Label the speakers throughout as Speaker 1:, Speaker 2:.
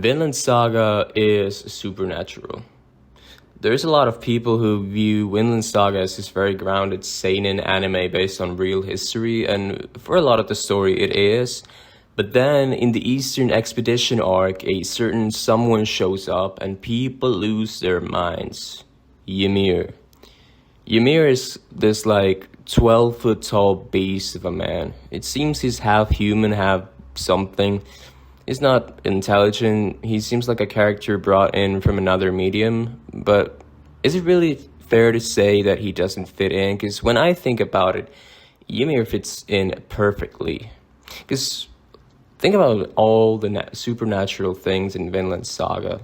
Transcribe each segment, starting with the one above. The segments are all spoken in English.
Speaker 1: Vinland Saga is supernatural. There's a lot of people who view Vinland Saga as this very grounded seinen anime based on real history, and for a lot of the story it is. But then in the Eastern Expedition arc, a certain someone shows up and people lose their minds. Ymir. Ymir is this 12-foot tall beast of a man. It seems he's half human, half something. He's not intelligent. He seems like a character brought in from another medium. But is it really fair to say that he doesn't fit in? Because when I think about it, Ymir fits in perfectly. Because think about all the supernatural things in Vinland Saga.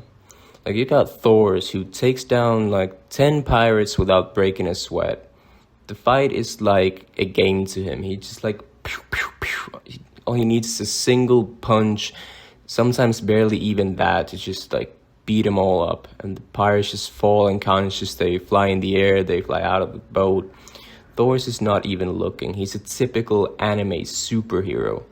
Speaker 1: You got Thor, who takes down 10 pirates without breaking a sweat. The fight is like a game to him. He just pew, pew, pew. All he needs is a single punch, sometimes barely even that, to just beat them all up. And the pirates just fall unconscious. They fly in the air. They fly out of the boat. Thor's is not even looking. He's a typical anime superhero.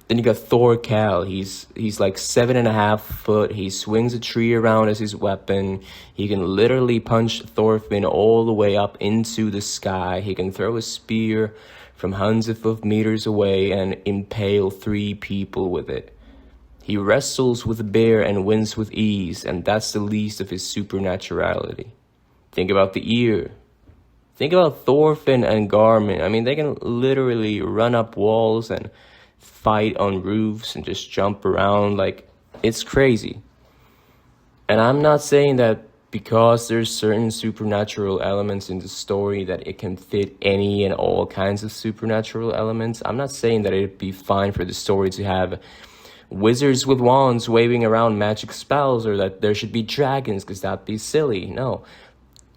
Speaker 1: Then you got Thor Cal. He's 7.5 foot. He swings a tree around as his weapon. He can literally punch Thorfinn all the way up into the sky. He can throw a spear from hundreds of meters away and impale 3 people with it. He wrestles with a bear and wins with ease, and that's the least of his supernaturality. Think about the ear. Think about Thorfinn and Garmin. I mean, they can literally run up walls and fight on roofs and just jump around. It's crazy. And I'm not saying that because there's certain supernatural elements in the story that it can fit any and all kinds of supernatural elements. I'm not saying that it'd be fine for the story to have wizards with wands waving around magic spells, or that there should be dragons, because that'd be silly. No.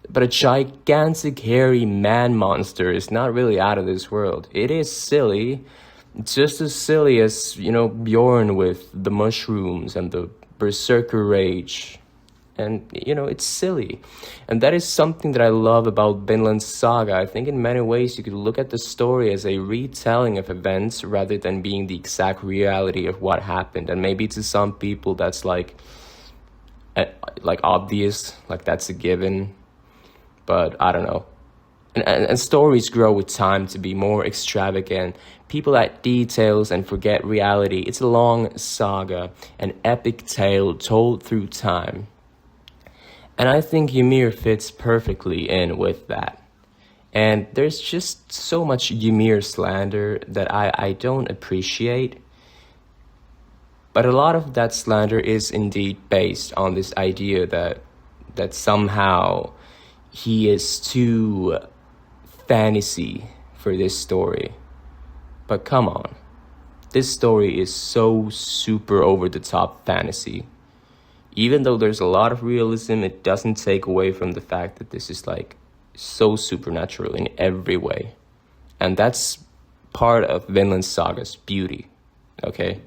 Speaker 1: But a gigantic hairy man monster is not really out of this world. It is silly. It's just as silly as, Bjorn with the mushrooms and the berserker rage. And, it's silly. And that is something that I love about Vinland Saga. I think in many ways you could look at the story as a retelling of events rather than being the exact reality of what happened. And maybe to some people that's obvious, that's a given. But I don't know. And stories grow with time to be more extravagant. People add details and forget reality. It's a long saga, an epic tale told through time. And I think Ymir fits perfectly in with that. And there's just so much Ymir slander that I don't appreciate. But a lot of that slander is indeed based on this idea that somehow he is too fantasy for this story. But come on, this story is so super over the top fantasy. Even though there's a lot of realism, it doesn't take away from the fact that this is so supernatural in every way. And that's part of Vinland Saga's beauty, okay?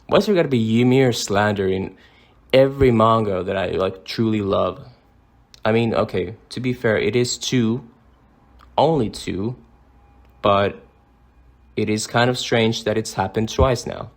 Speaker 1: Why's there gotta be Ymir slander in every manga that I truly love? I mean, okay, to be fair, it is 2, only 2, but it is kind of strange that it's happened twice now.